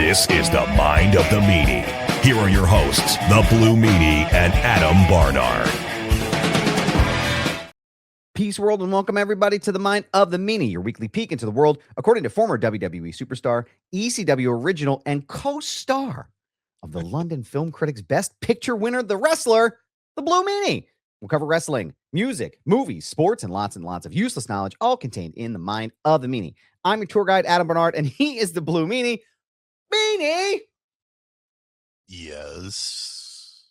This is the Mind of the Meanie. Here are your hosts, the Blue Meanie and Adam Barnard. Peace, world, and welcome everybody to the Mind of the Meanie, your weekly peek into the world, according to former WWE superstar, ECW original, and co-star of the London Film Critics Best Picture winner, the wrestler, the Blue Meanie. We'll cover wrestling, music, movies, sports, and lots of useless knowledge, all contained in the Mind of the Meanie. I'm your tour guide, Adam Barnard, and he is the Blue Meanie. Meanie! Yes.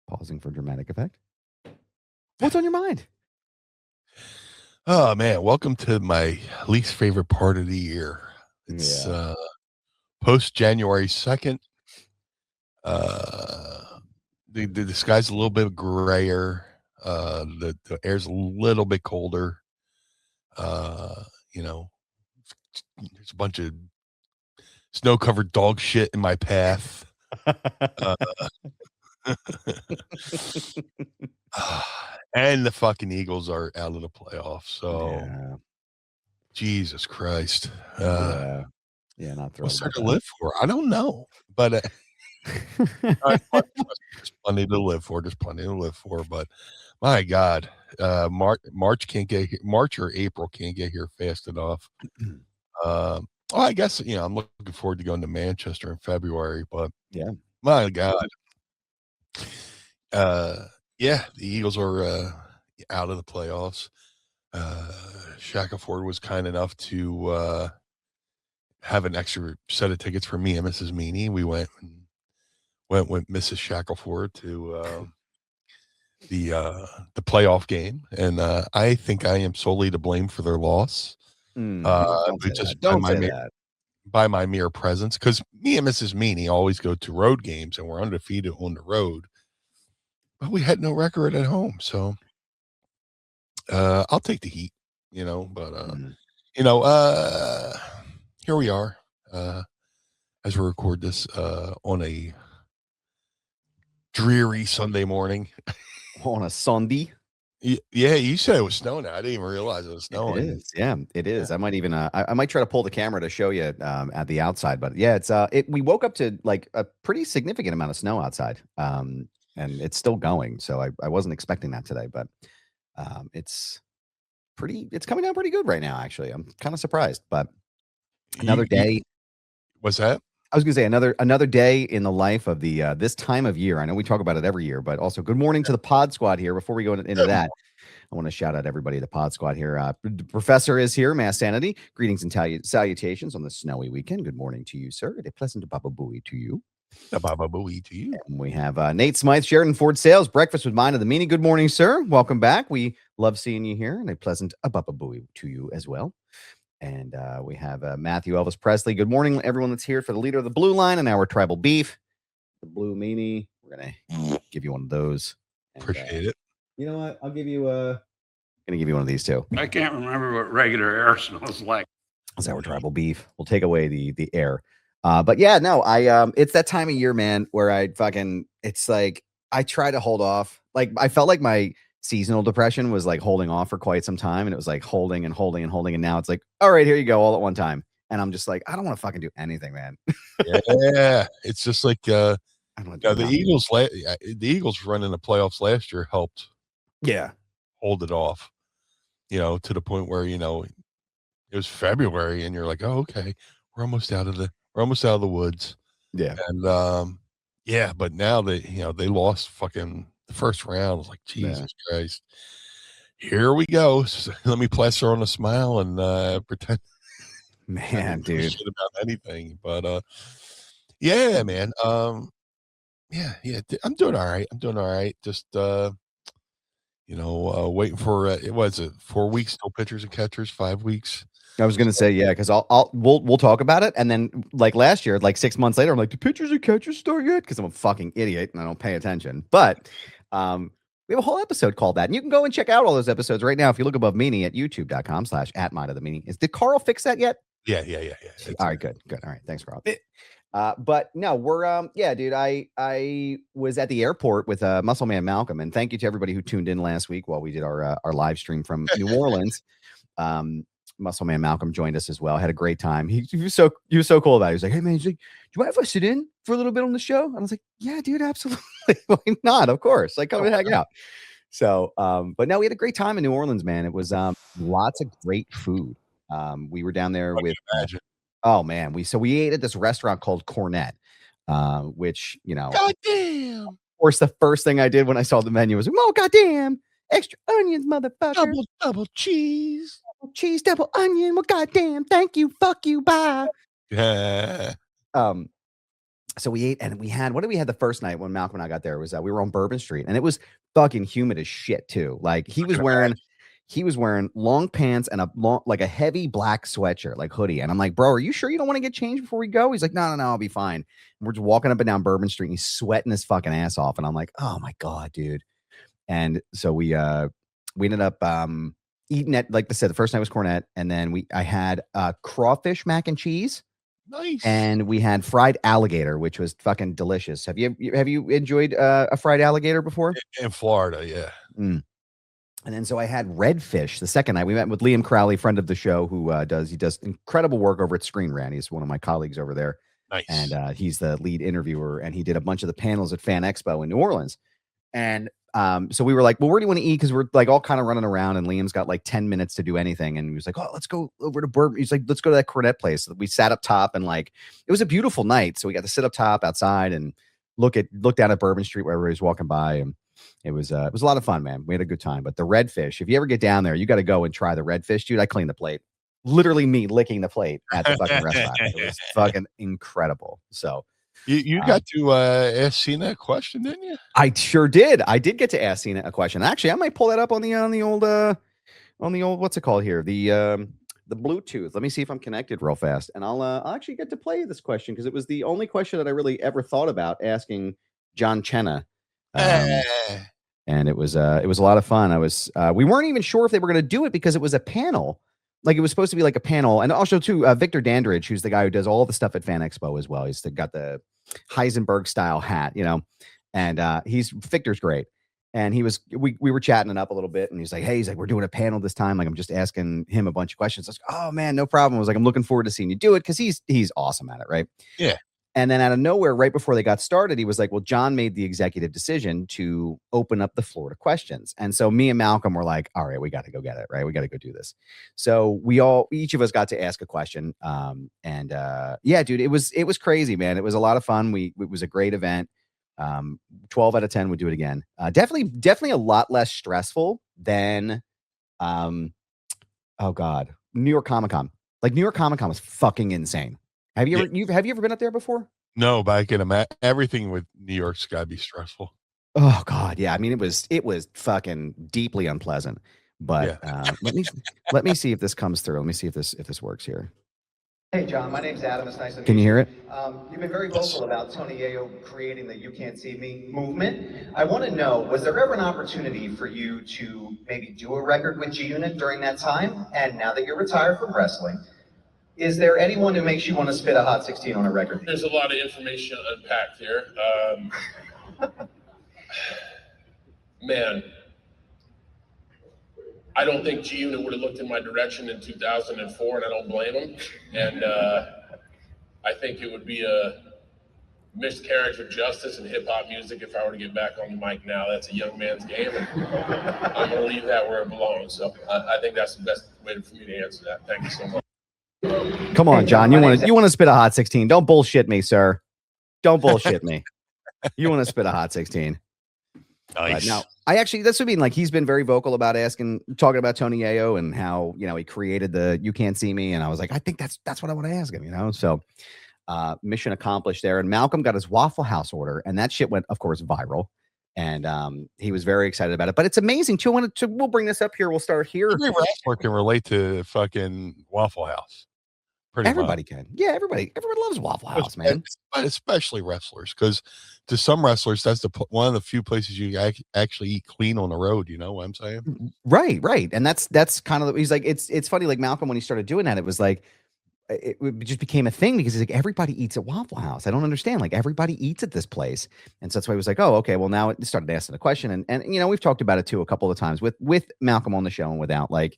Pausing for dramatic effect. What's on your mind? Oh man, welcome to my least favorite part of the year. It's post January 2nd. The sky's a little bit grayer. The air's a little bit colder. There's a bunch of snow-covered dog shit in my path. And the fucking Eagles are out of the playoffs. So, Jesus Christ. Not thrilled. What's there to live for? I don't know, but there's plenty to live for. But my God, March can't get here. March or April can't get here fast enough. I guess I'm looking forward to going to Manchester in February. But my God. The Eagles are out of the playoffs. Shackelford was kind enough to have an extra set of tickets for me and Mrs. Meanie. We went with Mrs. Shackelford to the playoff game, and I think I am solely to blame for their loss. By my mere presence, because me and Mrs. Meanie always go to road games, and we're undefeated on the road. But we had no record at home, so I'll take the heat, but here we are as we record this on a dreary Sunday morning. On a Sunday? Yeah, you said it was snowing. I didn't even realize it was snowing. It is. Yeah, it is. I might even I might try to pull the camera to show you at the outside, but yeah, it's we woke up to like a pretty significant amount of snow outside. And it's still going. So I wasn't expecting that today, but it's coming down pretty good right now, actually. I'm kind of surprised, but another day. What's that? I was going to say another day in the life of the this time of year. I know we talk about it every year, but also good morning to the Pod Squad here. Before we go into that, I want to shout out everybody, the Pod Squad here. The Professor is here, Mass Sanity. Greetings and salutations on the snowy weekend. Good morning to you, sir. A pleasant Baba Booey to you. Baba Booey to you. And we have Nate Smythe, Sheridan Ford Sales, Breakfast with Mind of the Meanie. Good morning, sir. Welcome back. We love seeing you here, and a pleasant Baba Booey to you as well. And we have Matthew Elvis Presley. Good morning, everyone that's here for the leader of the Blue Line and our tribal beef, the Blue Meanie. We're gonna give you one of those. And, appreciate it. You know what? I'll give you gonna give you one of these too. I can't remember what regular air smells like. That's our tribal beef. We'll take away the air. But yeah, no, it's that time of year, man, where it's like I try to hold off. Like I felt like my seasonal depression was like holding off for quite some time, and it was like holding, and now it's like, all right, here you go, all at one time. And I'm just like, I don't want to fucking do anything, man. Yeah, it's just like I don't the Eagles. The Eagles running the playoffs last year helped. Yeah, hold it off. To the point where it was February, and you're like, oh, okay, we're almost out of the woods. Yeah. And but now they lost fucking the first round. I was like, Jesus Christ. Here we go. So let me plaster on a smile and pretend man, dude. Shit about anything. But man. I'm doing all right. Just waiting for it was 4 weeks, no pitchers and catchers, 5 weeks. I was gonna say, yeah, because we'll talk about it, and then like last year, like 6 months later, I'm like, do pitchers and catchers start yet? Because I'm a fucking idiot and I don't pay attention. But we have a whole episode called that, and you can go and check out all those episodes right now if you look above Meanie at youtube.com/@mindofthemeanie. Did Carl fix that yet? Yeah. All right, good. All right, thanks, Carl. But no, we're dude. I was at the airport with Muscle Man Malcolm, and thank you to everybody who tuned in last week while we did our live stream from New Orleans. Muscle Man Malcolm joined us as well. Had a great time. He was so cool about it. He was like, "Hey man," he's like, "Do you mind if I sit in for a little bit on the show?" And I was like, "Yeah, dude, absolutely. Why not? Of course. Like, come and hang out." So, but no, we had a great time in New Orleans, man. It was lots of great food. We were down there with. Oh man, we ate at this restaurant called Cornet, which Goddamn. Of course, the first thing I did when I saw the menu was, "Oh goddamn, extra onions, motherfucker, double cheese, double onion. Well, goddamn, thank you, fuck you, bye." Yeah. So we ate and we had, what did we had the first night when Malcolm and I got there? It was we were on Bourbon Street and it was fucking humid as shit too. Like he was wearing long pants and a heavy black sweatshirt, like hoodie. And I'm like, "Bro, are you sure you don't want to get changed before we go?" He's like, no, I'll be fine. And we're just walking up and down Bourbon Street and he's sweating his fucking ass off. And I'm like, "Oh my God, dude." And so we ended up eating at, like I said, the first night was Cornet. And then I had crawfish mac and cheese. Nice. And we had fried alligator, which was fucking delicious. Have you enjoyed a fried alligator before? In Florida, yeah. And then so I had redfish the second night. We met with Liam Crowley, friend of the show, who does incredible work over at Screen Rant. He's one of my colleagues over there. Nice. And he's the lead interviewer, and he did a bunch of the panels at Fan Expo in New Orleans. And so we were like, "Well, where do you want to eat?" Because we're like all kind of running around, and Liam's got like 10 minutes to do anything. And he was like, "Oh, let's go over to Bourbon." He's like, "Let's go to that Cornet place." So we sat up top, and like it was a beautiful night. So we got to sit up top outside and look down at Bourbon Street where everybody's walking by, and it was a lot of fun, man. We had a good time. But the redfish, if you ever get down there, you got to go and try the redfish, dude. I cleaned the plate, literally me licking the plate at the fucking restaurant. It was fucking incredible. So. You got to ask Cena a question, didn't you? I sure did. I did get to ask Cena a question. Actually, I might pull that up on the old what's it called here? The Bluetooth. Let me see if I'm connected real fast, and I'll actually get to play this question because it was the only question that I really ever thought about asking John Cena. And it was a lot of fun. We weren't even sure if they were going to do it because it was a panel. Like it was supposed to be like a panel, and also too Victor Dandridge, who's the guy who does all the stuff at Fan Expo as well. He's got the Heisenberg style hat, and Victor's great. And we were chatting it up a little bit, and he's like, "We're doing a panel this time. Like I'm just asking him a bunch of questions." I was like, "Oh man, no problem." I was like, "I'm looking forward to seeing you do it," because he's awesome at it, right? Yeah. And then out of nowhere, right before they got started, he was like, "Well, John made the executive decision to open up the floor to questions." And so me and Malcolm were like, "All right, we got to go get it, right? We got to go do this." So each of us got to ask a question. Yeah, dude, it was crazy, man. It was a lot of fun. It was a great event. 12 out of 10 would do it again. Definitely a lot less stressful than, New York Comic Con. Like New York Comic Con was fucking insane. Have you ever been up there before? No, but I can imagine everything with New York's got to be stressful. Oh God, yeah. I mean, it was fucking deeply unpleasant. But let me see if this comes through. Let me see if this works here. Hey John, my name's Adam. It's nice to meet you. Can you hear it? You've been very vocal about Tony Yayo creating the "You Can't See Me" movement. I want to know, was there ever an opportunity for you to maybe do a record with G-Unit during that time? And now that you're retired from wrestling, is there anyone who makes you want to spit a hot 16 on a record? There's a lot of information unpacked here. Man, I don't think G-Unit would have looked in my direction in 2004, and I don't blame him. And I think it would be a miscarriage of justice in hip-hop music if I were to get back on the mic now. That's a young man's game, and I'm going to leave that where it belongs. So I think that's the best way for me to answer that. Thank you so much. Come on, John. You want to spit a hot 16? Don't bullshit me, sir. Don't bullshit me. You want to spit a hot 16? Nice. Now, that's what I mean. Like he's been very vocal about talking about Tony Yayo and how he created the "You Can't See Me," and I was like, I think that's what I want to ask him. So mission accomplished there. And Malcolm got his Waffle House order, and that shit went, of course, viral. And he was very excited about it. But it's amazing too. We'll bring this up here. We'll start here. Every wrestler can relate to fucking Waffle House. Everybody can. Yeah, everybody loves Waffle House, man. But especially wrestlers, because to some wrestlers, that's one of the few places you actually eat clean on the road. You know what I'm saying? Right. And that's kind of, he's like, it's funny. Like Malcolm, when he started doing that, it was like, it just became a thing because he's like, everybody eats at Waffle House. I don't understand. Like everybody eats at this place. And so that's why he was like, oh, okay. Well, now it started asking the question. And we've talked about it too a couple of times with Malcolm on the show and without, like,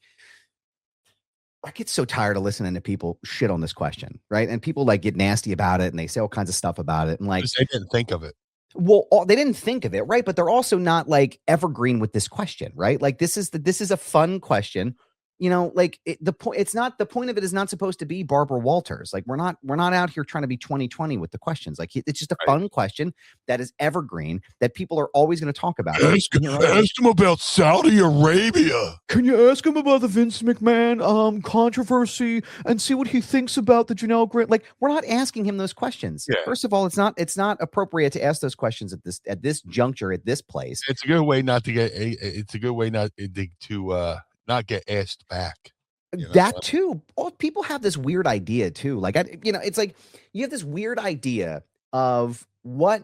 I get so tired of listening to people shit on this question, right? And people like get nasty about it and they say all kinds of stuff about it. And like, They didn't think of it. well, they didn't think of it, right? But they're also not like evergreen with this question, right? Like this is a fun question. You know, like the point. It's not the point of it is not supposed to be Barbara Walters. Like we're not out here trying to be 2020 with the questions. Like it's just a fun question that is evergreen that people are always going to talk about. Ask him about Saudi Arabia. Can you ask him about the Vince McMahon controversy and see what he thinks about the Janelle Grant? Like we're not asking him those questions. Yeah. First of all, it's not appropriate to ask those questions at this juncture at this place. It's a good way not to get. It's a good way not to not get asked back. You know? That too. Oh, people have this weird idea too. Like it's like you have this weird idea of what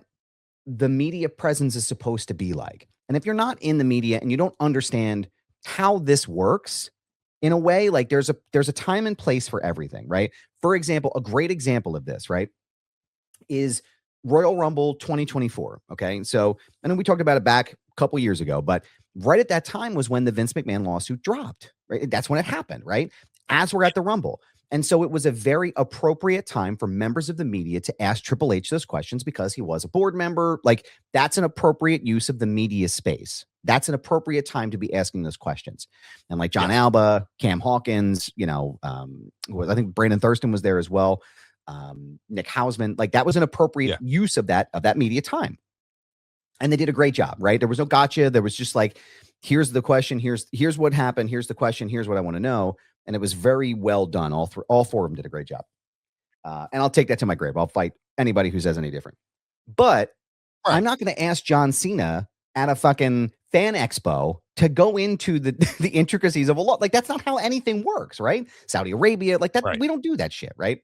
the media presence is supposed to be like. And if you're not in the media and you don't understand how this works, in a way, like there's a time and place for everything, right? For example, a great example of this, right, is Royal Rumble 2024. Okay. So I know we talked about it back a couple years ago, but right at that time was when the Vince McMahon lawsuit dropped, right? That's when it happened, right? As we're at the Rumble. And so it was a very appropriate time for members of the media to ask Triple H those questions because he was a board member. Like that's an appropriate use of the media space. That's an appropriate time to be asking those questions. And like John Alba, Cam Hawkins, I think Brandon Thurston was there as well. Nick Hausman, like that was an appropriate use of that media time. And they did a great job, right? There was no gotcha. There was just like, here's the question. Here's what happened. Here's the question. Here's what I want to know. And it was very well done. All four of them did a great job. And I'll take that to my grave. I'll fight anybody who says any different. But I'm not going to ask John Cena at a fucking fan expo to go into the intricacies of a law. Like that's not how anything works, right? Saudi Arabia, like that. We don't do that shit, right?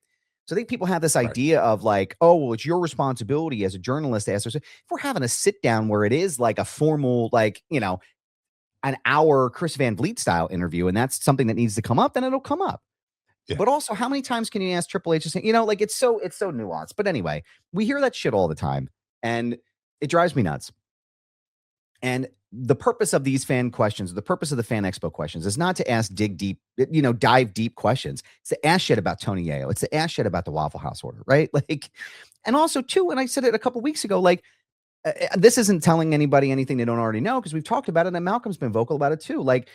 So I think people have this idea of like, oh, well, it's your responsibility as a journalist to ask. If we're having a sit down where it is like a formal, like, an hour Chris Van Vliet style interview, and that's something that needs to come up, then it'll come up. Yeah. But also, how many times can you ask Triple H to say, like it's so nuanced. But anyway, we hear that shit all the time, and it drives me nuts. And the purpose of these fan questions, the purpose of the Fan Expo questions is not to ask dive deep questions. It's to ask shit about Tony Yayo. It's to ask shit about the Waffle House order, right? Like, and also too, and I said it a couple weeks ago, like this isn't telling anybody anything they don't already know because we've talked about it and Malcolm's been vocal about it too. Like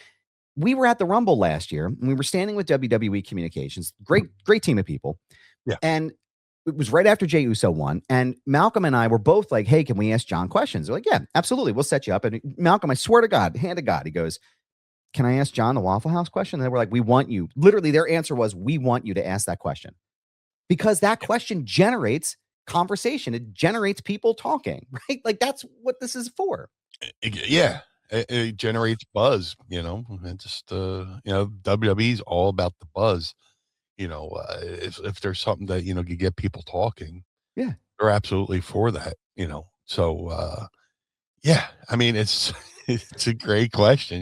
we were at the Rumble last year and we were standing with WWE Communications, great team of people. Yeah. And it was right after Jey Uso won. And Malcolm and I were both like, hey, can we ask John questions? They're like, yeah, absolutely. We'll set you up. And Malcolm, I swear to God, hand to God, he goes, can I ask John the Waffle House question? And they were like, we want you. Literally, their answer was, we want you to ask that question. Because that question generates conversation. It generates people talking, right? Like that's what this is for. Yeah. It generates buzz, and just, WWE's all about the buzz. If there's something that, you get people talking, they're absolutely for that, so, I mean, it's a great question,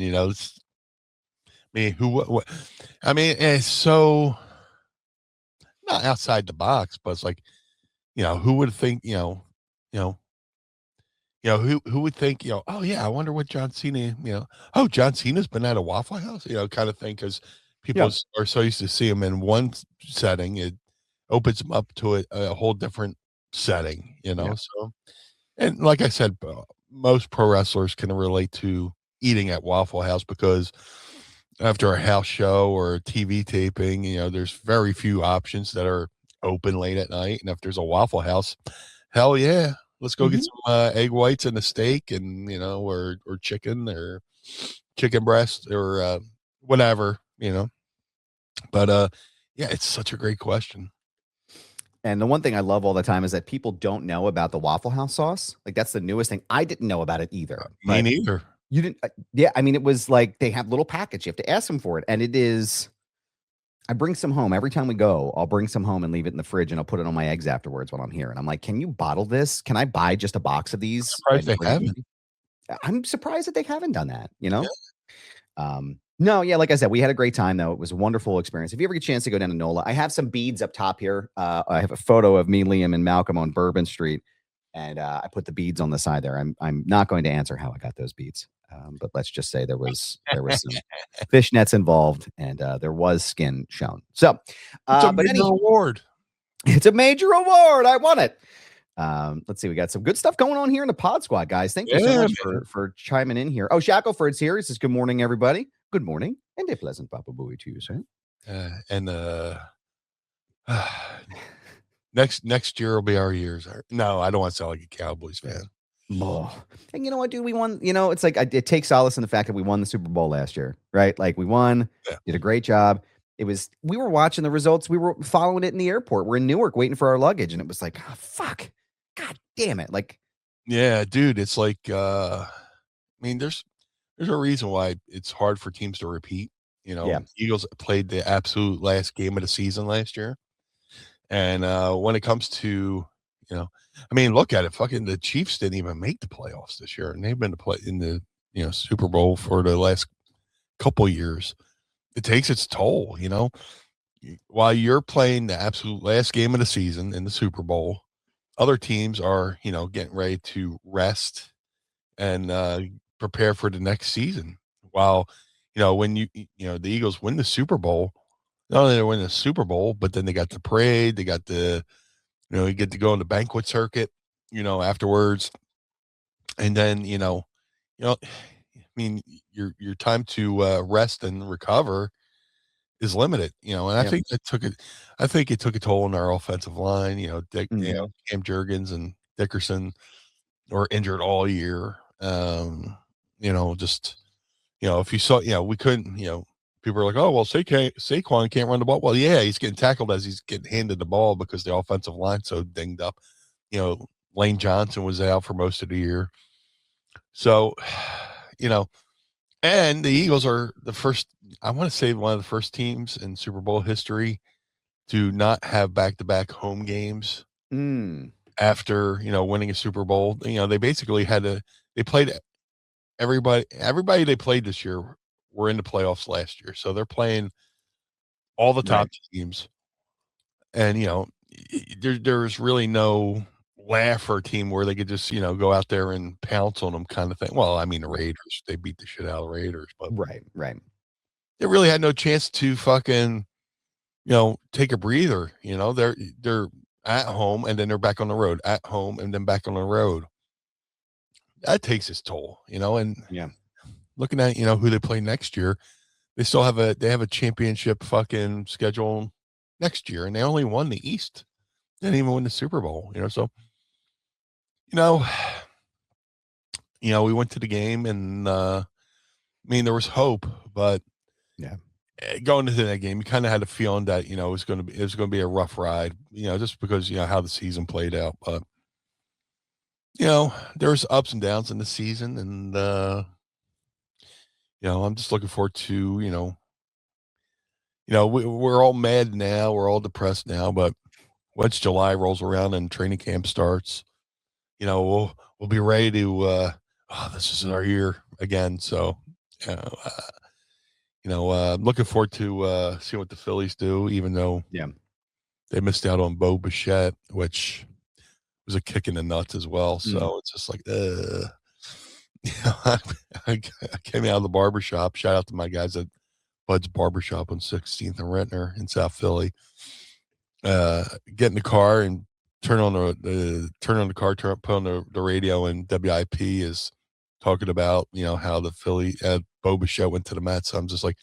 it's so not outside the box, but it's like, who would think, who would think, oh yeah, I wonder what John Cena, oh, John Cena's been at a Waffle House, kind of thing. Cause people are so used to see him in one setting. It opens them up to a whole different setting, so, and like I said, most pro wrestlers can relate to eating at Waffle House because after a house show or a TV taping, there's very few options that are open late at night. And if there's a Waffle House, hell yeah, let's go get some egg whites and a steak and, or chicken or chicken breast or whatever, but it's such a great question. And the one thing I love all the time is that people don't know about the Waffle House sauce. Like that's the newest thing. I didn't know about it either. Me neither. You didn't? Yeah. I mean, it was like they have little packets. You have to ask them for it. And it is, I bring some home every time we go. I'll bring some home and leave it in the fridge and I'll put it on my eggs afterwards when I'm here. And I'm like, can you bottle this? Can I buy just a box of these? I'm surprised that they haven't done that, Yeah. No, yeah, like I said, we had a great time, though. It was a wonderful experience. If you ever get a chance to go down to NOLA, I have some beads up top here. I have a photo of me, Liam, and Malcolm on Bourbon Street. And I put the beads on the side there. I'm not going to answer how I got those beads, but let's just say there was some fishnets involved, and there was skin shown. So, It's a but major award. it's a major award. I won it. Let's see. We got some good stuff going on here in the Pod Squad, guys. Thank you so much for chiming in here. Oh, Shackleford's here. He says, "Good morning, everybody. Good morning, and a pleasant Papa Booey to you, sir." Next year will be our years. No, I don't want to sound like a Cowboys fan. Oh. And you know what, dude? We won. You know, it's like it takes solace in the fact that we won the Super Bowl last year, right? Like we won, did a great job. We were watching the results. We were following it in the airport. We're in Newark waiting for our luggage, and it was like, oh, fuck, god damn it! Like, yeah, dude, it's like, I mean, there's a reason why it's hard for teams to repeat. You know, Eagles played the absolute last game of the season last year. And when it comes to, you know, I mean, look at it. Fucking the Chiefs didn't even make the playoffs this year, and they've been to play in the Super Bowl for the last couple years. It takes its toll, you know. While you're playing the absolute last game of the season in the Super Bowl, other teams are, getting ready to rest and prepare for the next season. While, when the Eagles win the Super Bowl. Not only they win the Super Bowl, but then they got the parade. They got you get to go on the banquet circuit, afterwards. And then, I mean, your time to rest and recover is limited, and I think it took a toll on our offensive line. Cam Jurgens and Dickerson were injured all year. If you saw, we couldn't, people are like, oh, well, Saquon can't run the ball. Well, yeah, he's getting tackled as he's getting handed the ball because the offensive line's so dinged up. Lane Johnson was out for most of the year. So, and the Eagles are the first, I want to say one of the first teams in Super Bowl history to not have back-to-back home games after, winning a Super Bowl. They basically they played everybody they played this year were in the playoffs last year. So they're playing all the top teams. And, there's really no laugh for a team where they could just, go out there and pounce on them kind of thing. Well, I mean, the Raiders, they beat the shit out of the Raiders. But right. They really had no chance to fucking, take a breather. They're at home and then they're back on the road, at home and then back on the road. That takes its toll, and looking at, who they play next year, they still have a championship fucking schedule next year, and they only won the East. They didn't even win the Super Bowl, so, we went to the game and, there was hope, but going into that game, you kind of had a feeling that, it was going to be a rough ride, just because, how the season played out. But, there's ups and downs in the season, and, I'm just looking forward to, we're all mad now. We're all depressed now, but once July rolls around and training camp starts, we'll be ready to, this is our year again. So, I'm looking forward to seeing what the Phillies do, even though they missed out on Bo Bichette, which was a kick in the nuts as well. So it's just like, I came out of the barbershop. Shout out to my guys at Bud's Barbershop on 16th and Rentner in South Philly. Get in the car and turn on the car, put on the radio, and WIP is talking about, how the Philly Bo Bichette went to the Mets. I'm just like,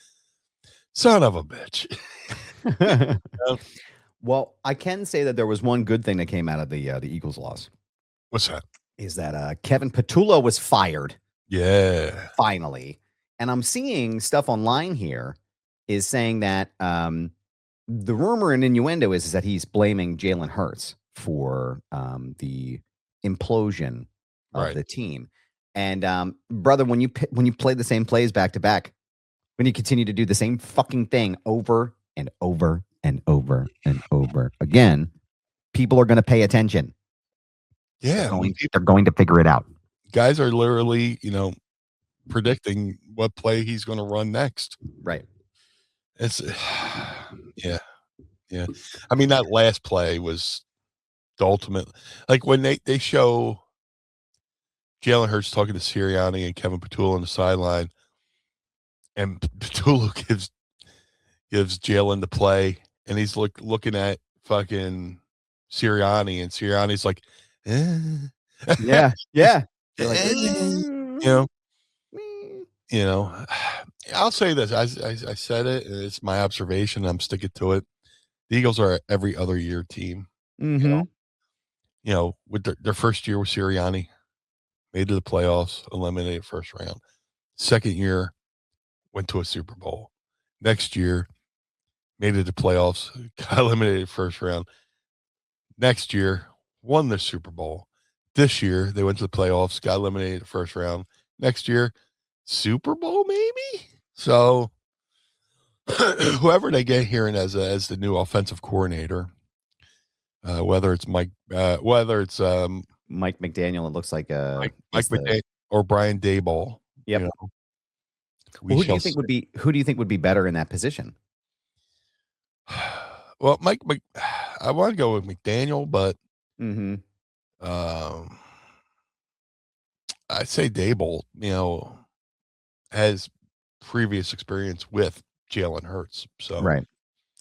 son of a bitch. Well, I can say that there was one good thing that came out of the Eagles' loss. What's that? Is that Kevin Patullo was fired. Yeah. Finally. And I'm seeing stuff online here is saying that the rumor and innuendo is that he's blaming Jalen Hurts for the implosion of the team. And brother, when you play the same plays back to back, when you continue to do the same fucking thing over and over and over and over again, people are going to pay attention. Yeah, they're going to figure it out. Guys are literally, predicting what play he's going to run next. Right. It's, yeah. I mean, that last play was the ultimate, like when they show Jalen Hurts talking to Sirianni and Kevin Petula on the sideline, and Petula gives Jalen the play, and he's looking at fucking Sirianni, and Sirianni's like, Yeah. You're like, you know, you know. I'll say this: I said it, and it's my observation. I'm sticking to it. The Eagles are every other year team. mm-hmm. You know, with their first year with Sirianni, made to the playoffs, eliminated first round. Second year, went to a Super Bowl. Next year, made it to playoffs, got eliminated first round. Next year, won the Super Bowl. This year, they went to the playoffs, got eliminated first round. Next year, Super Bowl maybe. So whoever they get here in as the new offensive coordinator, whether it's Mike McDaniel, it looks like Mike McDaniel or Brian Daboll. Yep. You know, who do you think would be better in that position? Well, I want to go with McDaniel, but Mm-hmm. I'd say Daboll, you know, has previous experience with Jalen Hurts. So, Right.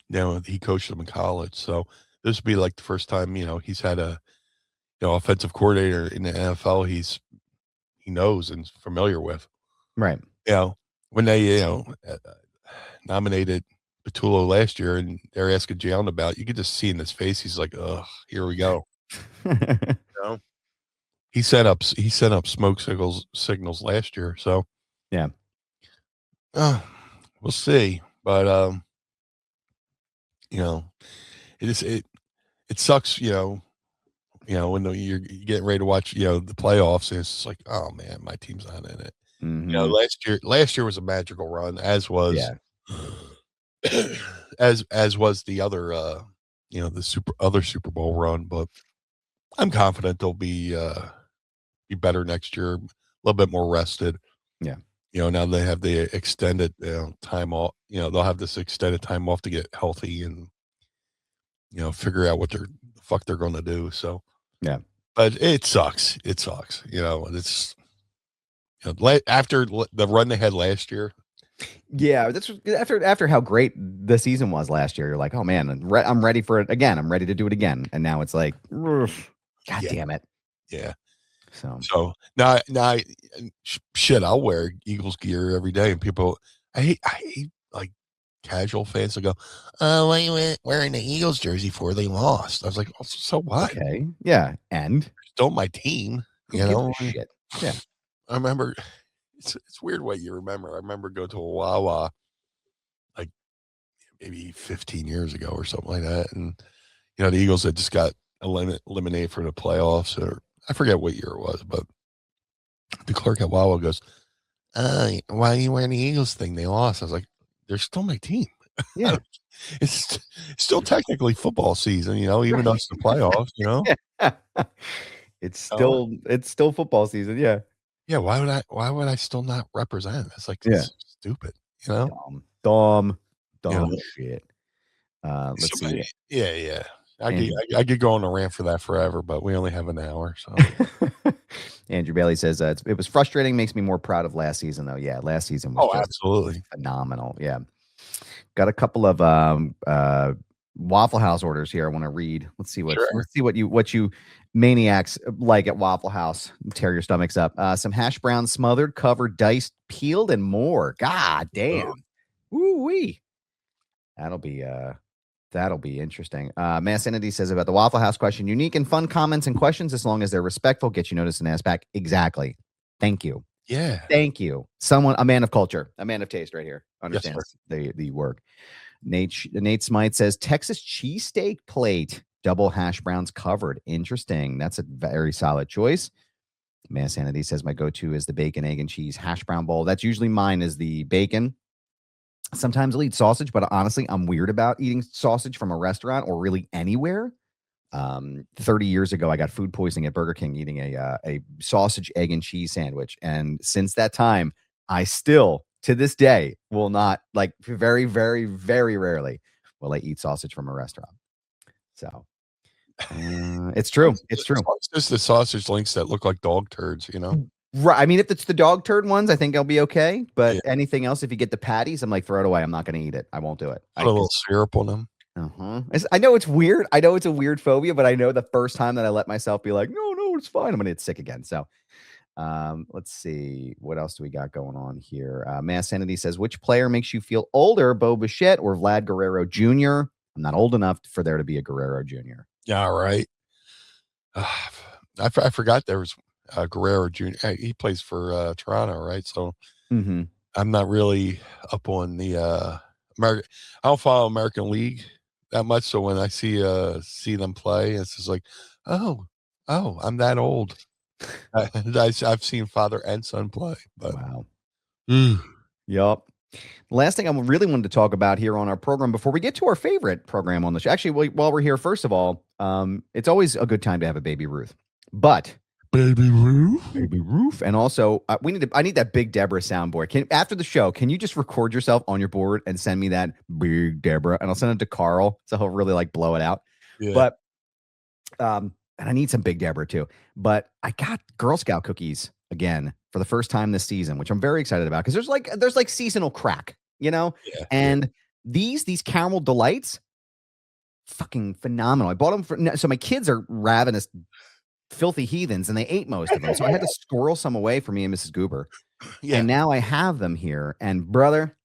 you know, he coached him in college. So this would be like the first time, you know, he's had a, you know, offensive coordinator in the NFL he knows and is familiar with. Right. You know, when they, you know, nominated Petullo last year and they're asking Jalen about, you could just see in his face, he's like, "Ugh, here we go." You know? He sent up smoke signals last year. So yeah. We'll see. But you know, it sucks, you know, when you're getting ready to watch, you know, the playoffs, and it's like, oh man, my team's not in it. Mm-hmm. You know, last year was a magical run, as was as was the other you know, the Super Bowl run, but I'm confident they'll be better next year, a little bit more rested. Yeah. You know, now they have the extended time off, you know, they'll have this extended time off to get healthy and, you know, figure out what the fuck they're going to do. So, yeah, but it sucks. It sucks. You know, it's, you know, after the run they had last year. Yeah, that's after how great the season was last year. You're like, oh man, I'm ready for it again. I'm ready to do it again. And now it's like, God damn it. Yeah. So now shit, I'll wear Eagles gear every day, and people, I hate like casual fans that go, "Oh, what are you wearing the Eagles jersey for? They lost." I was like, oh, so what? Okay, yeah, and still my team. Who you know, gives a shit? Yeah, I remember. It's weird what you remember. I remember going to a Wawa like maybe 15 years ago or something like that, and you know the Eagles had just got eliminated for the playoffs, or I forget what year it was, but the clerk at Wawa goes, why are you wearing the Eagles thing? They lost. I was like, they're still my team. Yeah. It's still technically football season, you know, even though it's the playoffs, you know. It's still football season, yeah. Yeah, why would I still not represent? It's like stupid, you know? Dumb You know? shit. Let's see. Yeah. I could go on a rant for that forever, but we only have an hour. So Andrew Bailey says it was frustrating, makes me more proud of last season though. Yeah, last season was absolutely phenomenal. Yeah. Got a couple of Waffle House orders here I want to read. Let's see what you maniacs like at Waffle House. Tear your stomachs up. Some hash browns smothered, covered, diced, peeled, and more. God damn. Woo-wee. That'll be interesting. Mass Entity says about the Waffle House question, unique and fun comments and questions, as long as they're respectful, get you noticed and asked back. Exactly. Thank you. Yeah. Thank you. A man of culture, a man of taste right here. Understands the work. Nate Smite says Texas cheesesteak plate, double hash browns covered. Interesting. That's a very solid choice. Mass Sanity says my go-to is the bacon, egg, and cheese hash brown bowl. That's usually mine, is the bacon. Sometimes I'll eat sausage, but honestly, I'm weird about eating sausage from a restaurant or really anywhere. 30 years ago, I got food poisoning at Burger King eating a sausage, egg, and cheese sandwich. And since that time, I still, to this day, will not, like, very, very, very rarely will I eat sausage from a restaurant. So It's true. It's true. It's just the sausage links that look like dog turds, you know? Right. I mean, if it's the dog turd ones, I think I'll be okay. But Yeah. anything else, if you get the patties, I'm like, throw it away. I'm not going to eat it. I won't do it. Put a little syrup on them. I know it's weird. I know it's a weird phobia, but I know the first time that I let myself be like, no, it's fine, I'm going to get sick again. So let's see. What else do we got going on here? Mass Sanity says, which player makes you feel older, Bo Bichette or Vlad Guerrero Jr.? I'm not old enough for there to be a Guerrero Jr. Yeah, right. I forgot there was Guerrero Jr. He plays for Toronto, right? So I'm not really up on the American. I don't follow American League that much, so when I see them play, it's just like, oh, I'm that old. I've seen father and son play, but wow. Mm. Yup. Last thing I really wanted to talk about here on our program before we get to our favorite program on the show. Actually, while we're here, first of all, it's always a good time to have a baby Ruth. But Baby Ruth, and also I need that Big Deborah soundboard. After the show, can you just record yourself on your board and send me that Big Deborah, and I'll send it to Carl so he'll really like blow it out. Yeah. But and I need some Big Deborah too. But I got Girl Scout cookies again for the first time this season, which I'm very excited about because there's like seasonal crack, you know? Yeah, and these caramel delights, fucking phenomenal. I bought them so my kids are ravenous, filthy heathens, and they ate most of them. So I had to squirrel some away for me and Mrs. Goober. Yeah. And now I have them here. And brother,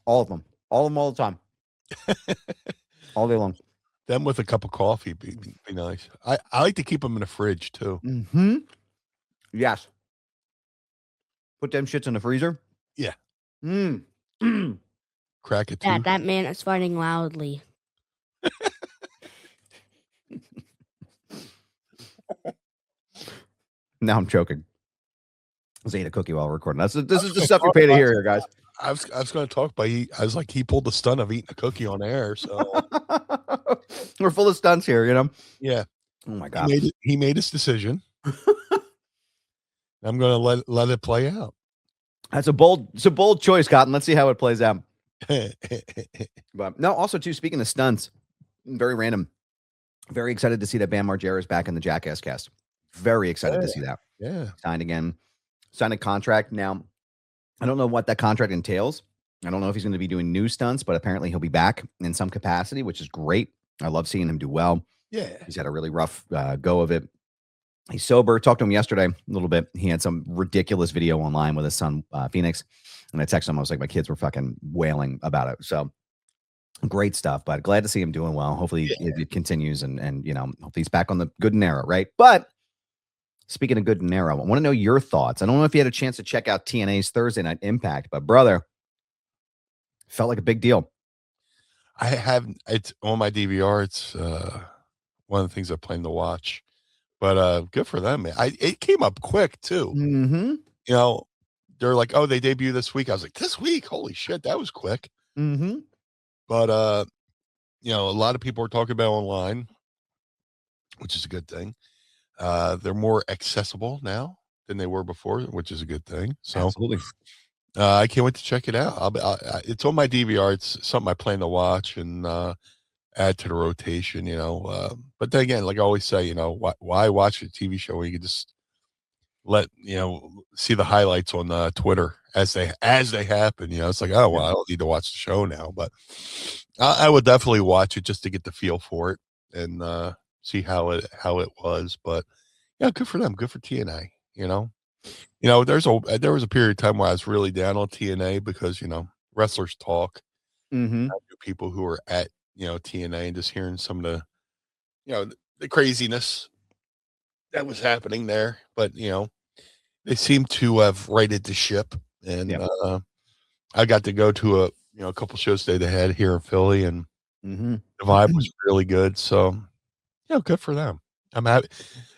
all of them all the time, all day long. Them with a cup of coffee be nice. I like to keep them in the fridge too. Yes. Put them shits in the freezer. Yeah. Crack it too. Dad, that man is farting loudly. Now I'm choking. I was eating a cookie while recording. This is the stuff you pay to hear here, guys. I was going to talk, but I was like, he pulled the stunt of eating a cookie on air. So we're full of stunts here, you know? Yeah. Oh my God. He made his decision. I'm going to let it play out. It's a bold choice, Cotton. Let's see how it plays out. But no, also too, speaking of stunts, very random. Very excited to see that Bam Margera is back in the Jackass cast. Very excited to see that. Yeah. Signed again. Signed a contract. Now, I don't know what that contract entails. I don't know if he's going to be doing new stunts, but apparently he'll be back in some capacity, which is great. I love seeing him do well. Yeah. He's had a really rough go of it. He's sober. Talked to him yesterday a little bit. He had some ridiculous video online with his son, Phoenix. And I texted him. I was like, my kids were fucking wailing about it. So great stuff, but glad to see him doing well. Hopefully it continues and, you know, hopefully he's back on the good and narrow, right? But speaking of good and narrow, I want to know your thoughts. I don't know if you had a chance to check out TNA's Thursday Night Impact, but brother, felt like a big deal. I have it's on my DVR. It's one of the things I plan to watch. But good for them, man. It came up quick too. Mm-hmm. You know, they're like, oh, they debut this week. I was like, this week? Holy shit, that was quick. Mm-hmm. But you know, a lot of people are talking about online, which is a good thing. They're more accessible now than they were before, which is a good thing. So absolutely. I can't wait to check it out. It's on my DVR. It's something I plan to watch and add to the rotation, you know. But then again, like I always say, you know, why watch a TV show where you can just see the highlights on Twitter as they happen. You know, it's like, oh well, I don't need to watch the show now, but I would definitely watch it just to get the feel for it and see how it was. But yeah, good for them, good for TNA. You know, there was a period of time where I was really down on TNA because, you know, wrestlers talk. Mm-hmm. People who are at, you know, TNA and just hearing some of the, you know, the craziness that was happening there. But, you know, they seem to have righted the ship. And I got to go to a couple shows they had here in Philly, and the vibe was really good. So, you know, good for them. I'm happy.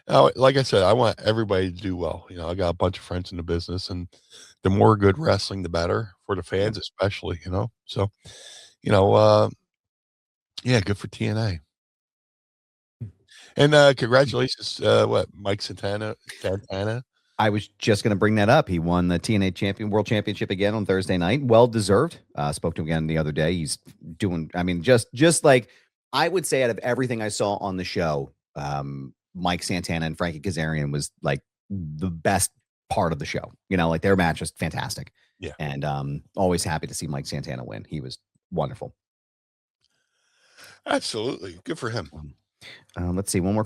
Like I said, I want everybody to do well. You know, I got a bunch of friends in the business, and the more good wrestling, the better for the fans, especially, you know. So, you know, yeah, good for TNA. And congratulations, Mike Santana I was just going to bring that up. He won the TNA World Championship again on Thursday night. Well deserved. Spoke to him again the other day. He's doing, I mean, just like I would say out of everything I saw on the show, Mike Santana and Frankie Kazarian was like the best part of the show. You know, like their match was fantastic. Yeah. And always happy to see Mike Santana win. He was wonderful. Absolutely. Good for him. Let's see. One more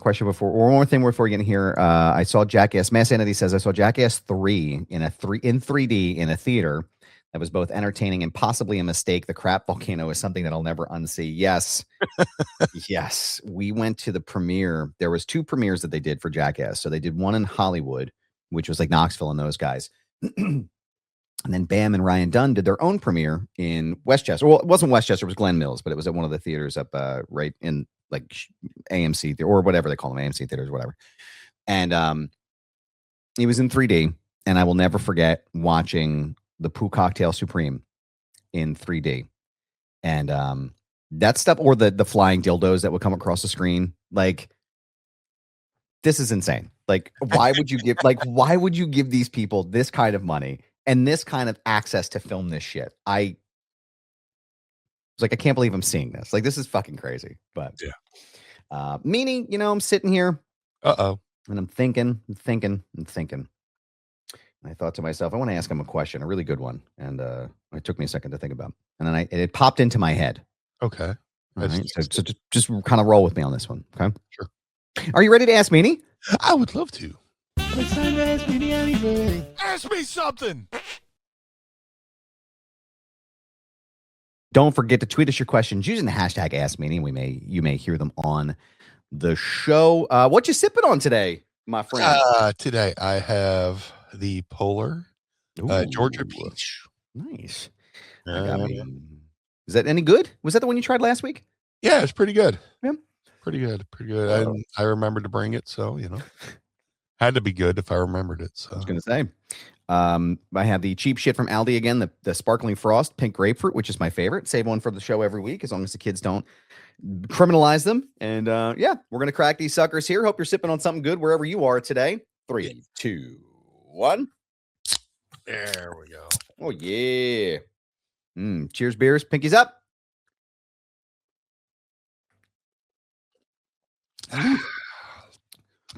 thing before you get in here. I saw Jackass. Mass Entity says I saw Jackass 3 in 3D in a theater. That was both entertaining and possibly a mistake. The crap volcano is something that I'll never unsee. Yes. Yes. We went to the premiere. There was 2 premieres that they did for Jackass. So they did one in Hollywood, which was like Knoxville and those guys. And then Bam and Ryan Dunn did their own premiere in Westchester. Well, it wasn't Westchester, it was Glen Mills, but it was at one of the theaters up right in like AMC or whatever they call them, AMC theaters, whatever. And he was in 3D, and I will never forget watching the Poo Cocktail Supreme in 3D. And that stuff, or the flying dildos that would come across the screen, like this is insane. Like, why would you give these people this kind of money and this kind of access to film this shit? I was like, I can't believe I'm seeing this. Like, this is fucking crazy. But yeah. Meaning, you know, I'm sitting here. And I'm thinking. And I thought to myself, I want to ask him a question, a really good one. And it took me a second to think about. And then it popped into my head. Okay. All right. So just kind of roll with me on this one. Okay. Sure. Are you ready to ask Meanie? I would love to. It's time to ask Meanie anything. Ask me something. Don't forget to tweet us your questions using the hashtag #AskMeanie. You may hear them on the show. What you sipping on today, my friend? Today I have the Polar Georgia Peach. Nice. Is that any good? Was that the one you tried last week? Yeah, it's pretty good. Yeah. Pretty good. I remembered to bring it, so you know, had to be good if I remembered it. So I was gonna say, I have the cheap shit from Aldi again, the sparkling frost pink grapefruit, which is my favorite. Save one for the show every week, as long as the kids don't criminalize them. And yeah, we're gonna crack these suckers here. Hope you're sipping on something good wherever you are today. 3, 2, 1. There we go. Oh yeah. Cheers, beers, pinkies up.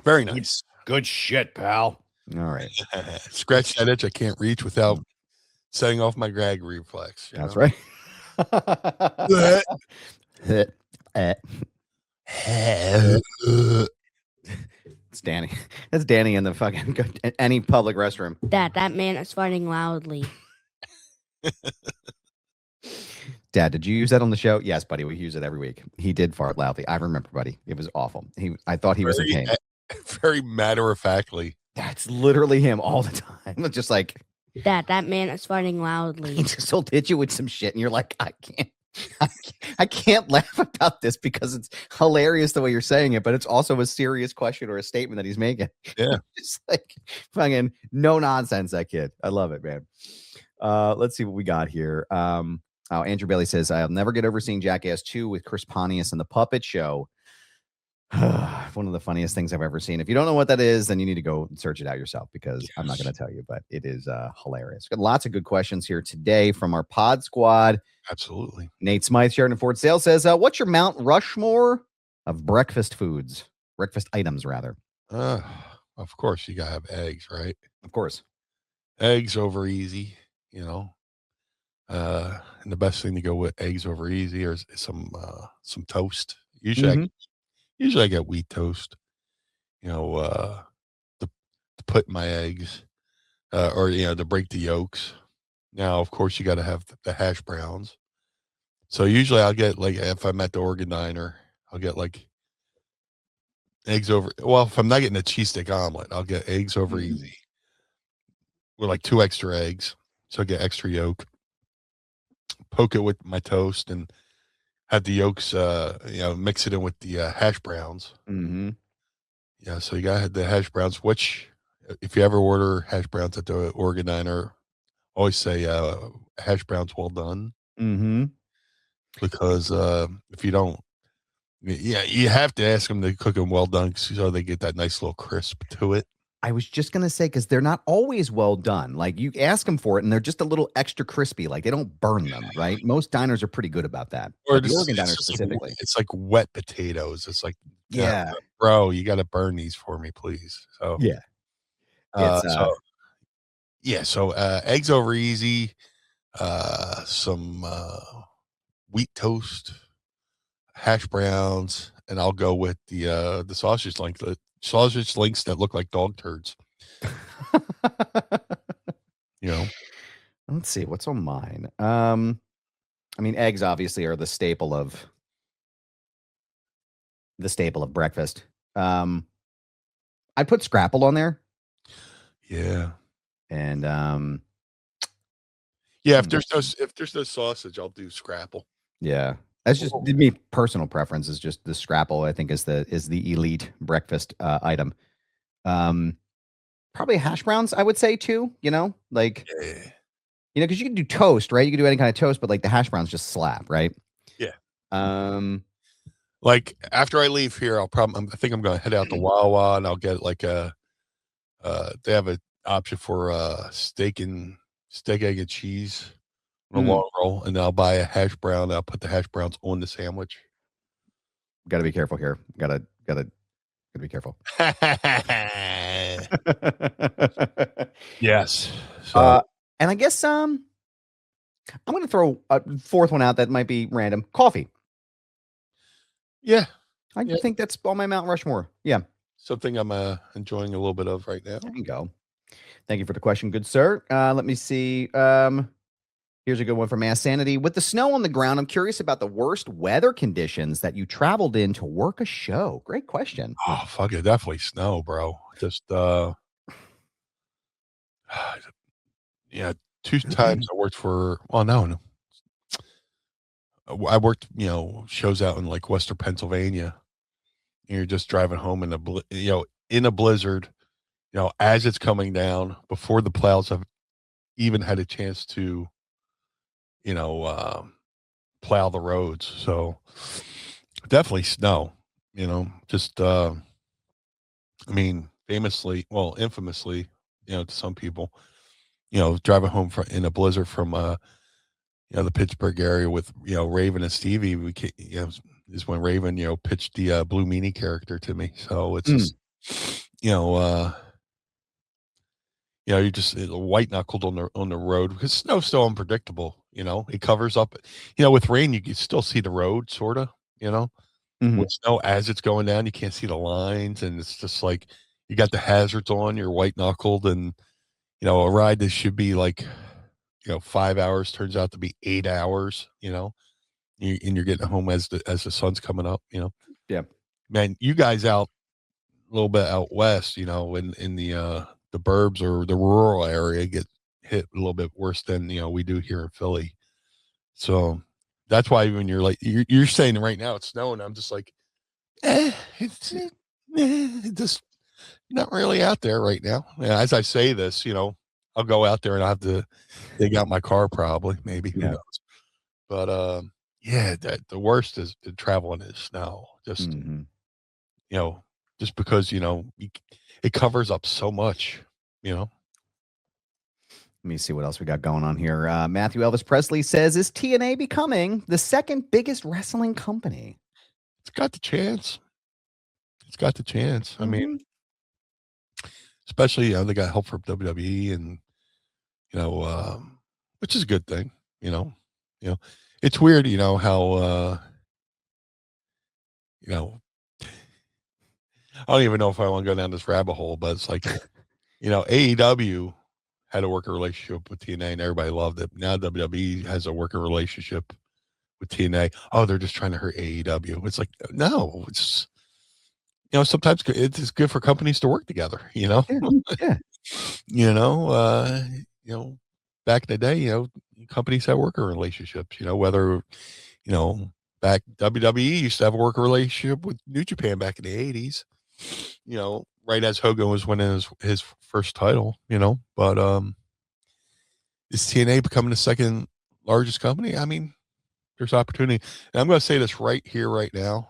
Very nice. Good shit, pal. All right. Scratch that itch I can't reach without setting off my gag reflex. That's right. It's Danny. That's Danny in the fucking any public restroom. That man is farting loudly. Dad, did you use that on the show? Yes, buddy. We use it every week. He did fart loudly. I remember, buddy. It was awful. I thought he was in pain. Very matter-of-factly. That's literally him all the time. It's just like that man is farting loudly. He just will hit you with some shit, and you're like, I can't laugh about this because it's hilarious the way you're saying it, but it's also a serious question or a statement that he's making. Yeah, it's like fucking no nonsense. That kid, I love it, man. Let's see what we got here. Andrew Bailey says, I'll never get over seeing Jackass 2 with Chris Pontius and the Puppet Show. One of the funniest things I've ever seen. If you don't know what that is, then you need to go and search it out yourself, because I'm not going to tell you, but it is hilarious. Got lots of good questions here today from our pod squad. Absolutely. Nate Smythe, Sheridan Ford Sale says, what's your Mount Rushmore of breakfast items, rather? Of course, you got to have eggs, right? Of course. Eggs over easy, you know. And the best thing to go with eggs over easy is some toast. Usually I get wheat toast, you know, to put in my eggs, or, you know, to break the yolks. Now, of course, you got to have the hash browns. So usually I'll get, like, if I'm at the Oregon Diner, I'll get like eggs over. Well, if I'm not getting a cheesesteak omelet, I'll get eggs over easy with like 2 extra eggs. So I get extra yolk. Poke it with my toast and have the yolks, you know, mix it in with the hash browns. Yeah, so you got the hash browns, which if you ever order hash browns at the Oregon Diner, always say hash browns well done. Because if you don't, yeah, you have to ask them to cook them well done so they get that nice little crisp to it. I was just gonna say, because they're not always well done. Like you ask them for it, and they're just a little extra crispy. Like they don't burn them, right? Most diners are pretty good about that. Or But the Oregon diner just specifically. it's like wet potatoes. It's like, Yeah. bro, you got to burn these for me, please. So Yeah. uh, It's so so eggs over easy, some wheat toast, hash browns, and I'll go with the sausage links that look like dog turds. Let's see what's on mine. I mean, eggs obviously are the staple of breakfast. I'd put scrapple on there. Yeah. And if there's no sausage, I'll do scrapple. Yeah. That's just me personal preference is just the scrapple, I think is the elite breakfast item. Probably hash browns, I would say too, like because you can do toast, right? You can do any kind of toast, but like the hash browns just slap, right? Yeah. Like after I leave here, I think I'm going to head out to Wawa and I'll get like they have an option for steak, egg, and cheese on a long roll, and then I'll buy a hash brown. And I'll put the hash browns on the sandwich. Got to be careful here. Gotta be careful. Yes. So, and I guess I'm going to throw a fourth one out that might be random. Coffee. Yeah. I think that's on my Mount Rushmore. Yeah. Something I'm enjoying a little bit of right now. There you go. Thank you for the question, good sir. Let me see. Here's a good one from Mass Sanity. With the snow on the ground, I'm curious about the worst weather conditions that you traveled in to work a show. Great question. Oh, fuck it. Definitely snow, bro. Just, yeah, 2 times I worked for, no. I worked, shows out in like Western Pennsylvania. And you're just driving home in a blizzard, as it's coming down before the plows have even had a chance to, plow the roads. So definitely snow, just, infamously, to some people, driving home in a blizzard from, the Pittsburgh area with, Raven and Stevie, is when Raven, pitched the Blue Meanie character to me. So it's just, you're just white knuckled on the road because snow's so unpredictable. It covers up. With rain you can still see the road, sort of. With snow, as it's going down, you can't see the lines, and it's just like you got the hazards on. You're white knuckled, and a ride that should be like 5 hours turns out to be 8 hours. And you're getting home as the sun's coming up. Yeah, man, you guys out a little bit out west, in the burbs or the rural area get hit a little bit worse than we do here in Philly. So that's why when you're like you're saying right now it's snowing, I'm just like it's just not really out there right now. As I say this, I'll go out there and I'll have to dig out my car probably, maybe. Who knows? But the worst is traveling in snow. Just just because it covers up so much. Let me see what else we got going on here. Matthew Elvis Presley says, is TNA becoming the second biggest wrestling company? It's got the chance. I mean, especially, they got help from WWE and, which is a good thing, it's weird, how, I don't even know if I want to go down this rabbit hole, but it's like, AEW had a working relationship with TNA and everybody loved it. Now WWE has a working relationship with TNA. Oh, they're just trying to hurt AEW. It's like, no, it's, sometimes it's good for companies to work together, Yeah. Back in the day, companies had working relationships, whether, back WWE used to have a working relationship with New Japan back in the 80s, right as Hogan was winning his first title, but is TNA becoming the second largest company? I mean, there's opportunity. And I'm going to say this right here, right now.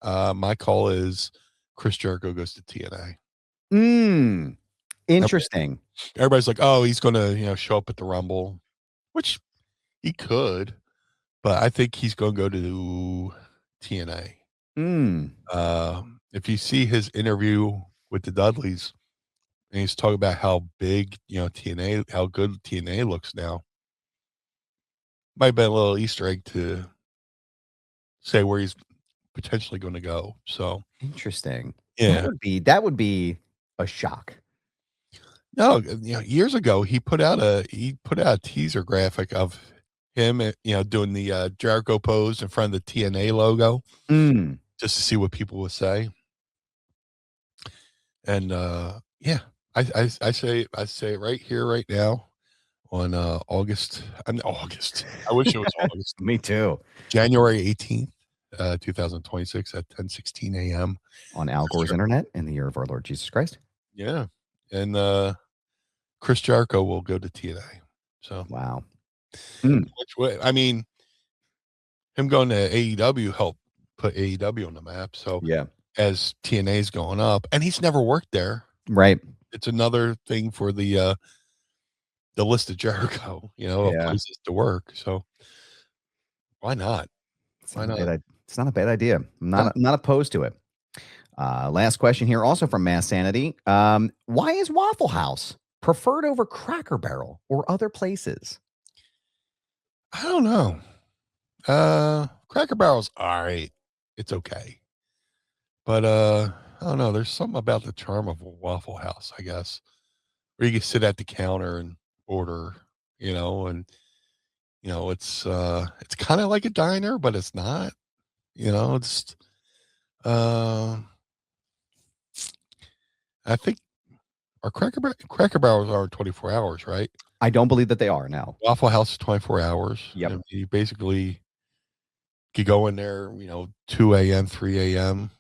My call is Chris Jericho goes to TNA. Interesting. Everybody's like, oh, he's going to, show up at the Rumble, which he could, but I think he's going to go to TNA. Hmm. If you see his interview with the Dudleys, and he's talking about how big, TNA, how good TNA looks now, might be a little Easter egg to say where he's potentially going to go. So Interesting. yeah, That would be a shock. no, years ago he put out a teaser graphic of him, doing the Jericho pose in front of the TNA logo, Mm. just to see what people would say. And yeah, I say it right here, right now, on August. August. I wish it was August. Me too. January 18th, 2026 at 10:16 a.m. On Al Gore's internet in the year of our Lord Jesus Christ. Yeah, and Chris Jericho will go to TNA. So Wow. which way? I mean, him going to AEW helped put AEW on the map. So Yeah. as TNA's going up, and he's never worked there. Right. It's another thing for the list of Jericho, of places to work. So why not? Why not? It's not a bad idea. I'm not opposed to it. Last question here, also from Mass Sanity. Why is Waffle House preferred over Cracker Barrel or other places? I don't know. Cracker Barrel's all right. It's okay. But I don't know. There's something about the charm of a Waffle House, I guess, where you can sit at the counter and order, and it's kind of like a diner, but it's not. It's I think our Cracker Barrels are 24 hours, right? I don't believe that they are now. Waffle House is 24 hours. Yep. And you basically could go in there, 2 a.m., 3 a.m.,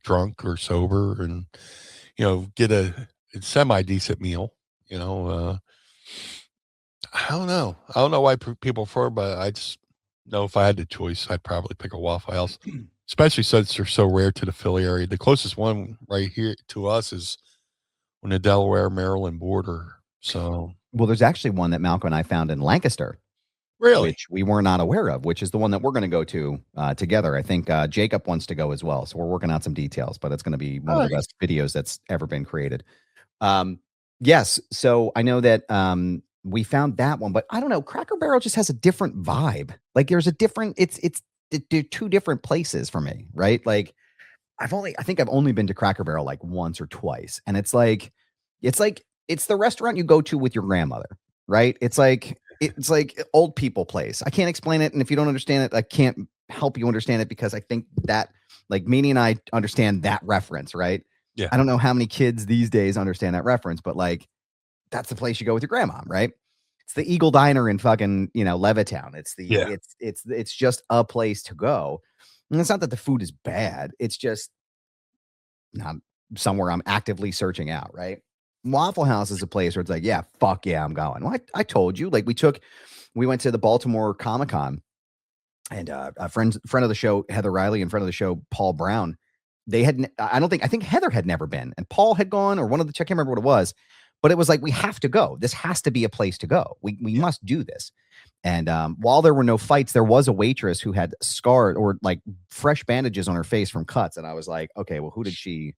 drunk or sober, and, get a semi-decent meal, I don't know. I don't know why people prefer, but I just know if I had the choice, I'd probably pick a Waffle House, especially since they're so rare to the Philly area. The closest one right here to us is on the Delaware, Maryland border. So, well, there's actually one that Malcolm and I found in Lancaster. Really? Which we were not aware of, which is the one that we're going to go to together. I think Jacob wants to go as well. So we're working out some details, but it's going to be one of the best videos that's ever been created. Yes. So I know that we found that one, but I don't know. Cracker Barrel just has a different vibe. Like there's a different, they're two different places for me, right? Like I think I've only been to Cracker Barrel like once or twice. And it's the restaurant you go to with your grandmother, right? It's like old people place. I can't explain it. And if you don't understand it, I can't help you understand it, because I think that like Meanie and I understand that reference, right? Yeah. I don't know how many kids these days understand that reference, but like, that's the place you go with your grandma, right? It's the Eagle Diner in fucking, Levittown. It's just a place to go. And it's not that the food is bad. It's just not somewhere I'm actively searching out, right? Waffle House is a place where it's like, yeah, fuck yeah, I'm going. Well, I told you, like we went to the Baltimore Comic-Con, and a friend of the show, Heather Riley, and friend of the show, Paul Brown, I think Heather had never been, and Paul had gone, or one of the, I can't remember what it was, but it was like, we have to go. This has to be a place to go. We must do this. And while there were no fights, there was a waitress who had scarred or like fresh bandages on her face from cuts. And I was like, okay, well, who did she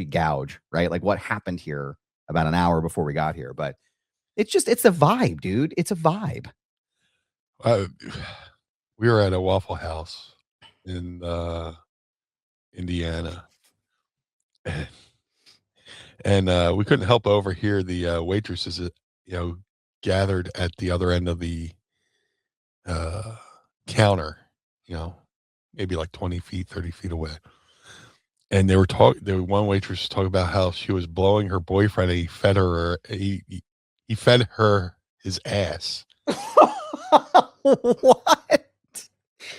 gouge, right? Like what happened here about an hour before we got here? But it's a vibe, dude. It's a vibe. We were at a Waffle House in Indiana, and we couldn't help but overhear the waitresses, gathered at the other end of the counter, maybe like 20 feet, 30 feet away. And they were one waitress was talking about how she was blowing her boyfriend, and he fed her his ass. What?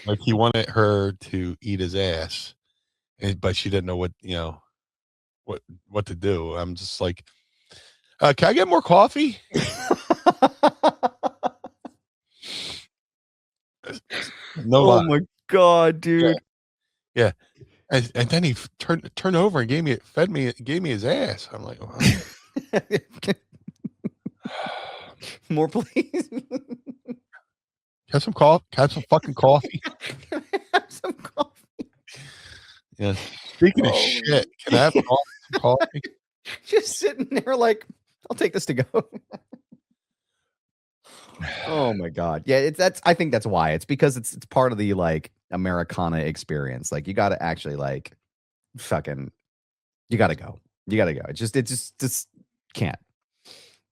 Like he wanted her to eat his ass, but she didn't know what to do. I'm just like, can I get more coffee? No lie. Oh my God, dude. Yeah. And then he turned over and gave me his ass. I'm like, oh. More, please. Have some coffee. Have some fucking coffee. Have some coffee. Yeah. Speaking of shit, can I have some coffee? Just sitting there like, I'll take this to go. Oh my God. Yeah, I think that's why. It's because it's part of the like Americana experience. Like you gotta actually like fucking you gotta go. You gotta go. It just can't.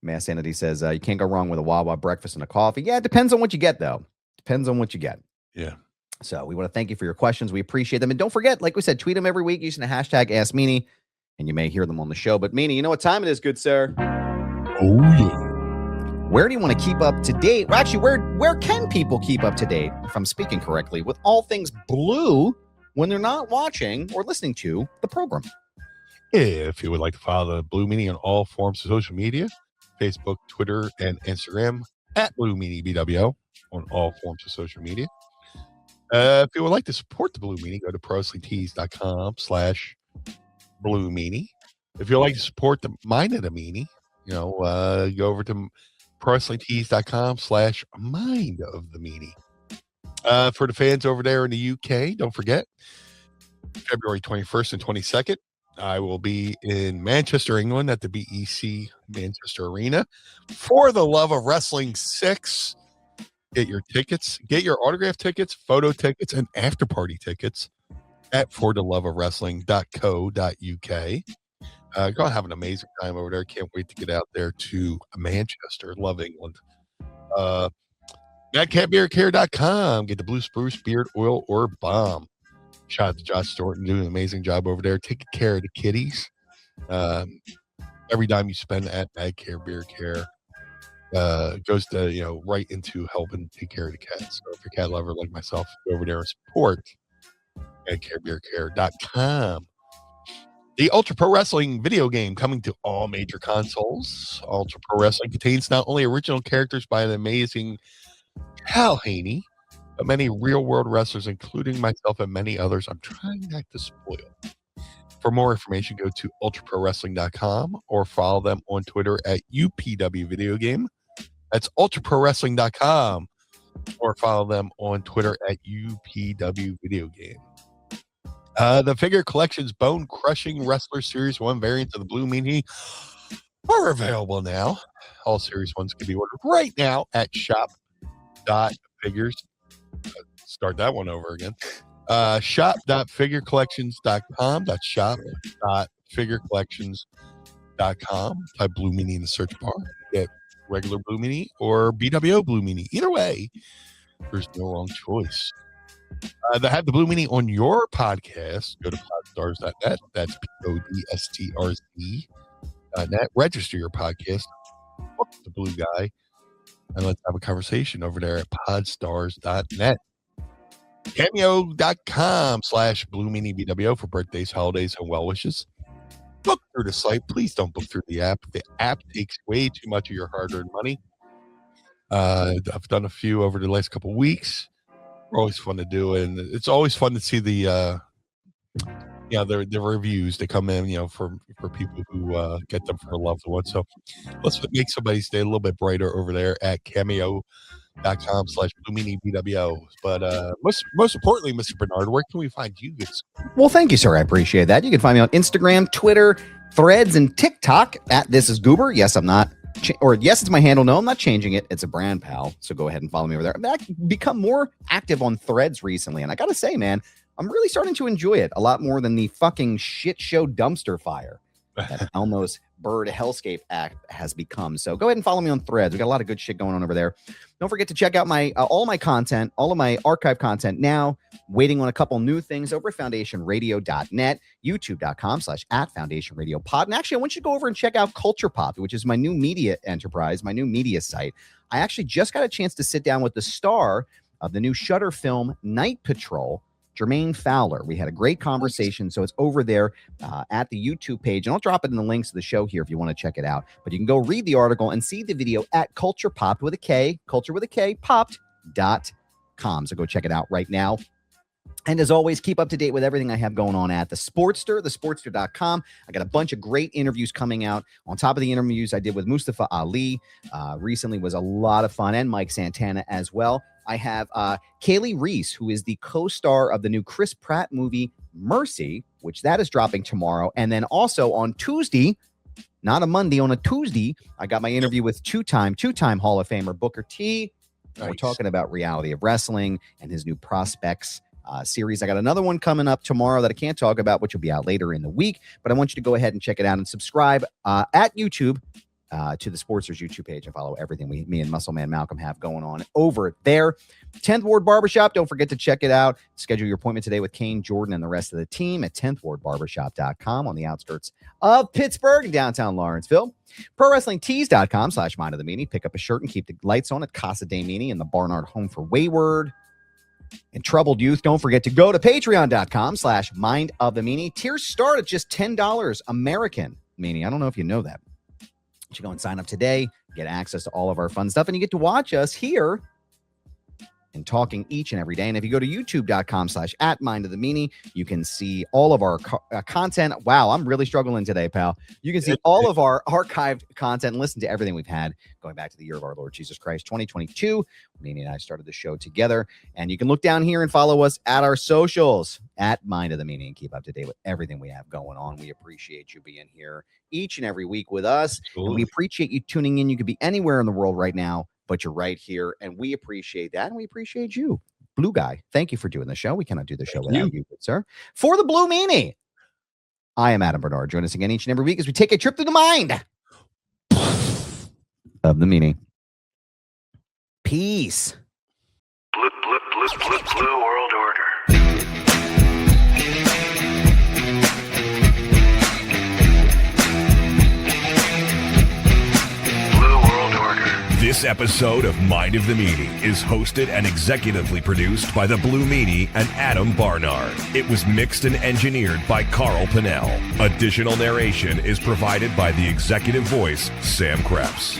Mass Sanity says you can't go wrong with a Wawa breakfast and a coffee. Yeah, it depends on what you get, though. Depends on what you get. Yeah. So we want to thank you for your questions. We appreciate them. And don't forget, like we said, tweet them every week using the hashtag AskMeanie, and you may hear them on the show. But Meanie, you know what time it is, good sir? Oh, yeah. Where do you want to keep up to date? Well, actually, where can people keep up to date, if I'm speaking correctly, with all things blue when they're not watching or listening to the program? If you would like to follow the Blue Meanie on all forms of social media, Facebook, Twitter, and Instagram at Blue Meanie BWO on all forms of social media. If you would like to support the Blue Meanie, go to ProWrestlingTees.com/Blue Meanie. If you'd like to support the Mind of the Meanie, go over to ProWrestlingTees.com/Mind of the Meanie. For the fans over there in the UK, don't forget, February 21st and 22nd, I will be in Manchester, England at the BEC Manchester Arena for the Love of Wrestling 6. Get your tickets, get your autograph tickets, photo tickets, and after party tickets at fortheloveofwrestling.co.uk. Go have an amazing time over there. Can't wait to get out there to Manchester. Love England. MadCatBeardCare.com. Get the Blue Spruce Beard Oil or Balm. Shout out to Josh Thornton doing an amazing job over there, taking care of the kitties. Every dime you spend at Mad Care Beard Care goes to right into helping take care of the cats. So if you're a cat lover like myself, go over there and support MadCareBeardCare.com. The Ultra Pro Wrestling video game coming to all major consoles. Ultra Pro Wrestling contains not only original characters by an amazing Hal Haney, but many real-world wrestlers, including myself and many others, I'm trying not to spoil. For more information, go to ultraprowrestling.com or follow them on Twitter at UPW Video Game. That's ultraprowrestling.com or follow them on Twitter at UPW Video Game. The Figure Collections Bone Crushing Wrestler Series 1 variants of the Blue Meanie are available now. All Series 1s can be ordered right now at shop.figures. Start that one over again. Shop.figurecollections.com. That's shop.figurecollections.com. Type Blue Meanie in the search bar. Get regular Blue Meanie or BWO Blue Meanie. Either way, there's no wrong choice. To have the Blue Meanie on your podcast, go to podstars.net. That's podstrz.net. Register your podcast. Book the Blue Guy. And let's have a conversation over there at podstars.net. Cameo.com/Blue Meanie BWO for birthdays, holidays, and well wishes. Book through the site. Please don't book through the app. The app takes way too much of your hard-earned money. I've done a few over the last couple of weeks. They're always fun to do, and it's always fun to see the reviews that come in, for people who get them for a loved one. So let's make somebody's day a little bit brighter over there at cameo.com/Blue Meanie BWO. But most importantly, Mr. Barnard, where can we find you? Well, thank you, sir. I appreciate that. You can find me on Instagram, Twitter, Threads, and TikTok at This Is Goober. Yes, I'm not. Yes, it's my handle. No, I'm not changing it. It's a brand, pal. So go ahead and follow me over there. I've become more active on Threads recently, and I gotta say, man, I'm really starting to enjoy it a lot more than the fucking shit show dumpster fire that Elmo's Bird Hellscape act has become. So go ahead and follow me on Threads. We got a lot of good shit going on over there. Don't forget to check out my all my content, all of my archive content now. Waiting on a couple new things over at foundationradio.net, youtube.com/@foundationradiopod. And actually, I want you to go over and check out Culture Pop, which is my new media enterprise, my new media site. I actually just got a chance to sit down with the star of the new Shudder film Night Patrol, Jermaine Fowler. We had a great conversation, so it's over there at the YouTube page, and I'll drop it in the links to the show here if you want to check it out. But you can go read the article and see the video at Culture Popped with a K, Culture with a K, popped.com. So go check it out right now. And as always, keep up to date with everything I have going on at TheSportster, TheSportster.com. I got a bunch of great interviews coming out. On top of the interviews I did with Mustafa Ali recently was a lot of fun, and Mike Santana as well. I have Kaylee Reese, who is the co-star of the new Chris Pratt movie Mercy, which that is dropping tomorrow. And then also on Tuesday, not a Monday, on a Tuesday, I got my interview with two-time Hall of Famer Booker T. Nice. We're talking about reality of wrestling and his new Prospects series. I got another one coming up tomorrow that I can't talk about, which will be out later in the week, but I want you to go ahead and check it out and subscribe at YouTube to the Sportster's YouTube page and follow everything me and Muscle Man Malcolm have going on over there. 10th Ward Barbershop, don't forget to check it out. Schedule your appointment today with Kane, Jordan, and the rest of the team at 10thwardbarbershop.com on the outskirts of Pittsburgh and downtown Lawrenceville. ProWrestlingTees.com/Mind of the Meanie. Pick up a shirt and keep the lights on at Casa DeMeanie and the Barnard Home for Wayward and troubled youth. Don't forget to go to patreon.com/Mind of the Meanie. Tiers start at just $10 American Meanie. I don't know if you know that. You should go and sign up today, get access to all of our fun stuff, and you get to watch us here and talking each and every day. And if you go to youtube.com/@Mind of the Meanie, you can see all of our content. Wow, I'm really struggling today, pal. You can see all of our archived content and listen to everything we've had going back to the year of our Lord Jesus Christ, 2022. Meanie and I started the show together. And you can look down here and follow us at our socials at Mind of the Meanie and keep up to date with everything we have going on. We appreciate you being here each and every week with us. And we appreciate you tuning in. You could be anywhere in the world right now, but you're right here, and we appreciate that, and we appreciate you. Blue Guy, thank you for doing the show. We cannot do the show without you, good sir. For the Blue Meanie, I am Adam Barnard. Join us again each and every week as we take a trip through the mind of the Meanie. Peace. Blue World Order. This episode of Mind of the Meanie is hosted and executively produced by the Blue Meanie and Adam Barnard. It was mixed and engineered by Carl Pinnell. Additional narration is provided by the executive voice, Sam Krebs.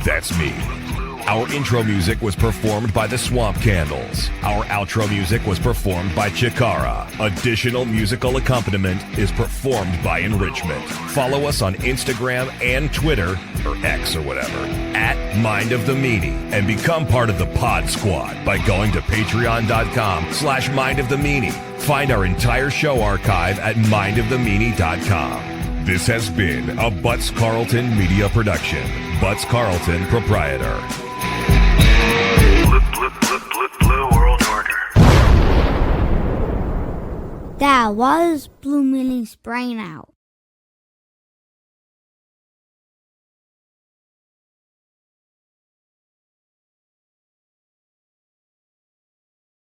That's me. Our intro music was performed by the Swamp Candles. Our outro music was performed by Chikara. Additional musical accompaniment is performed by Enrichment. Follow us on Instagram and Twitter, or X or whatever, at Mind of the Meanie, and become part of the Pod Squad by going to patreon.com/Mind of the Meanie. Find our entire show archive at mindofthemeanie.com. This has been a Butts Carlton media production. Butts Carlton, proprietor. Blue World Order. That was Blue Meanie's brain out.